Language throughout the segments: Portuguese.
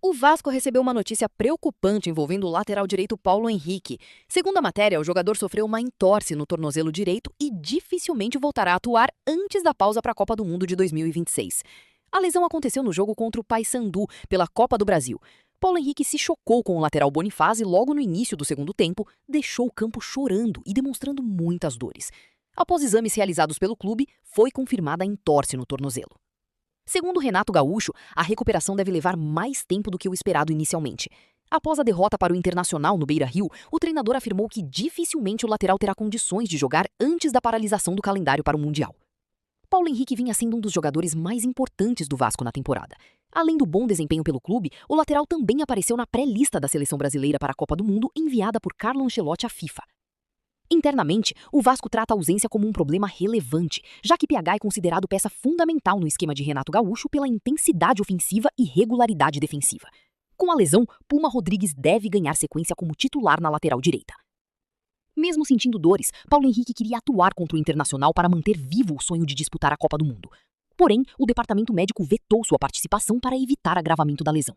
O Vasco recebeu uma notícia preocupante envolvendo o lateral direito Paulo Henrique. Segundo a matéria, o jogador sofreu uma entorse no tornozelo direito e dificilmente voltará a atuar antes da pausa para a Copa do Mundo de 2026. A lesão aconteceu no jogo contra o Paysandu, pela Copa do Brasil. Paulo Henrique se chocou com o lateral Bonifazzi logo no início do segundo tempo, deixou o campo chorando e demonstrando muitas dores. Após exames realizados pelo clube, foi confirmada a entorse no tornozelo. Segundo Renato Gaúcho, a recuperação deve levar mais tempo do que o esperado inicialmente. Após a derrota para o Internacional no Beira-Rio, o treinador afirmou que dificilmente o lateral terá condições de jogar antes da paralisação do calendário para o Mundial. Paulo Henrique vinha sendo um dos jogadores mais importantes do Vasco na temporada. Além do bom desempenho pelo clube, o lateral também apareceu na pré-lista da seleção brasileira para a Copa do Mundo enviada por Carlo Ancelotti à FIFA. Internamente, o Vasco trata a ausência como um problema relevante, já que PH é considerado peça fundamental no esquema de Renato Gaúcho pela intensidade ofensiva e regularidade defensiva. Com a lesão, Puma Rodrigues deve ganhar sequência como titular na lateral direita. Mesmo sentindo dores, Paulo Henrique queria atuar contra o Internacional para manter vivo o sonho de disputar a Copa do Mundo. Porém, o departamento médico vetou sua participação para evitar agravamento da lesão.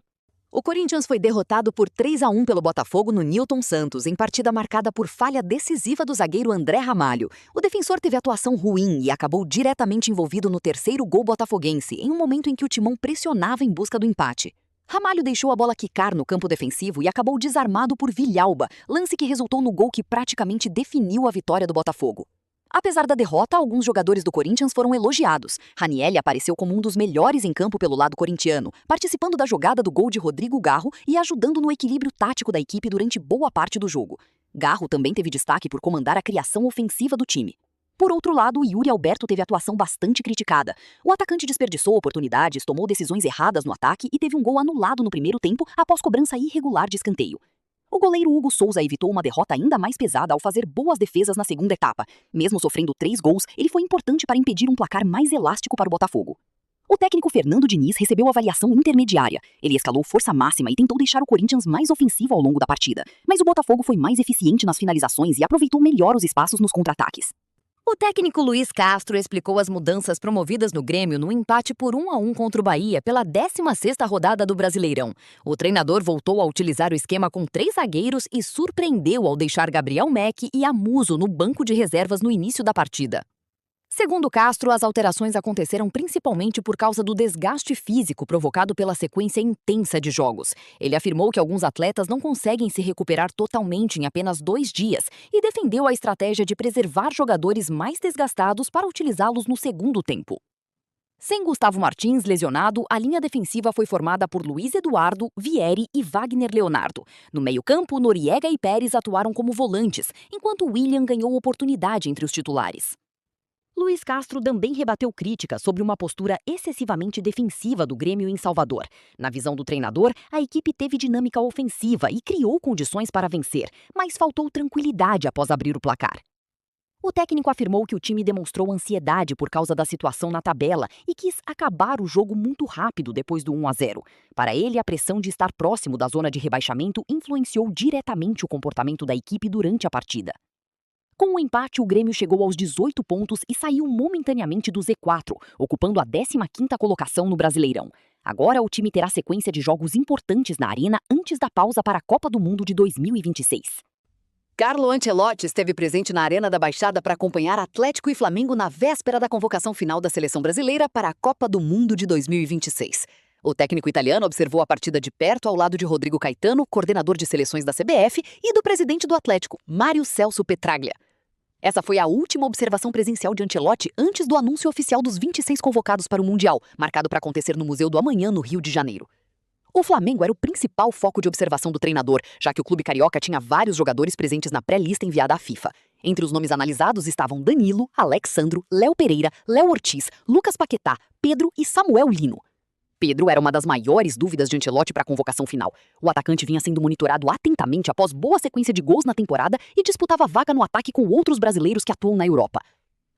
O Corinthians foi derrotado por 3-1 pelo Botafogo no Newton Santos, em partida marcada por falha decisiva do zagueiro André Ramalho. O defensor teve atuação ruim e acabou diretamente envolvido no terceiro gol botafoguense, em um momento em que o timão pressionava em busca do empate. Ramalho deixou a bola quicar no campo defensivo e acabou desarmado por Villalba, lance que resultou no gol que praticamente definiu a vitória do Botafogo. Apesar da derrota, alguns jogadores do Corinthians foram elogiados. Ranieri apareceu como um dos melhores em campo pelo lado corintiano, participando da jogada do gol de Rodrigo Garro e ajudando no equilíbrio tático da equipe durante boa parte do jogo. Garro também teve destaque por comandar a criação ofensiva do time. Por outro lado, Yuri Alberto teve atuação bastante criticada. O atacante desperdiçou oportunidades, tomou decisões erradas no ataque e teve um gol anulado no primeiro tempo após cobrança irregular de escanteio. O goleiro Hugo Souza evitou uma derrota ainda mais pesada ao fazer boas defesas na segunda etapa. Mesmo sofrendo 3 gols, ele foi importante para impedir um placar mais elástico para o Botafogo. O técnico Fernando Diniz recebeu avaliação intermediária. Ele escalou força máxima e tentou deixar o Corinthians mais ofensivo ao longo da partida. Mas o Botafogo foi mais eficiente nas finalizações e aproveitou melhor os espaços nos contra-ataques. O técnico Luiz Castro explicou as mudanças promovidas no Grêmio no empate por 1-1 contra o Bahia pela 16ª rodada do Brasileirão. O treinador voltou a utilizar o esquema com 3 zagueiros e surpreendeu ao deixar Gabriel Meck e Amuso no banco de reservas no início da partida. Segundo Castro, as alterações aconteceram principalmente por causa do desgaste físico provocado pela sequência intensa de jogos. Ele afirmou que alguns atletas não conseguem se recuperar totalmente em apenas 2 dias e defendeu a estratégia de preservar jogadores mais desgastados para utilizá-los no segundo tempo. Sem Gustavo Martins lesionado, a linha defensiva foi formada por Luiz Eduardo, Vieri e Wagner Leonardo. No meio-campo, Noriega e Pérez atuaram como volantes, enquanto William ganhou oportunidade entre os titulares. Luiz Castro também rebateu críticas sobre uma postura excessivamente defensiva do Grêmio em Salvador. Na visão do treinador, a equipe teve dinâmica ofensiva e criou condições para vencer, mas faltou tranquilidade após abrir o placar. O técnico afirmou que o time demonstrou ansiedade por causa da situação na tabela e quis acabar o jogo muito rápido depois do 1-0. Para ele, a pressão de estar próximo da zona de rebaixamento influenciou diretamente o comportamento da equipe durante a partida. Com o empate, o Grêmio chegou aos 18 pontos e saiu momentaneamente do Z4, ocupando a 15ª colocação no Brasileirão. Agora o time terá sequência de jogos importantes na Arena antes da pausa para a Copa do Mundo de 2026. Carlo Ancelotti esteve presente na Arena da Baixada para acompanhar Atlético e Flamengo na véspera da convocação final da seleção brasileira para a Copa do Mundo de 2026. O técnico italiano observou a partida de perto ao lado de Rodrigo Caetano, coordenador de seleções da CBF, e do presidente do Atlético, Mário Celso Petraglia. Essa foi a última observação presencial de Ancelotti antes do anúncio oficial dos 26 convocados para o Mundial, marcado para acontecer no Museu do Amanhã, no Rio de Janeiro. O Flamengo era o principal foco de observação do treinador, já que o clube carioca tinha vários jogadores presentes na pré-lista enviada à FIFA. Entre os nomes analisados estavam Danilo, Alexandro, Léo Pereira, Léo Ortiz, Lucas Paquetá, Pedro e Samuel Lino. Pedro era uma das maiores dúvidas de Ancelotti para a convocação final. O atacante vinha sendo monitorado atentamente após boa sequência de gols na temporada e disputava vaga no ataque com outros brasileiros que atuam na Europa.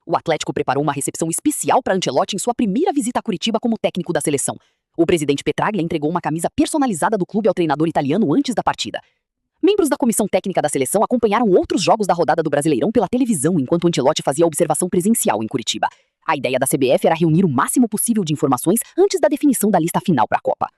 O Atlético preparou uma recepção especial para Ancelotti em sua primeira visita a Curitiba como técnico da seleção. O presidente Petraglia entregou uma camisa personalizada do clube ao treinador italiano antes da partida. Membros da comissão técnica da seleção acompanharam outros jogos da rodada do Brasileirão pela televisão enquanto Ancelotti fazia a observação presencial em Curitiba. A ideia da CBF era reunir o máximo possível de informações antes da definição da lista final para a Copa.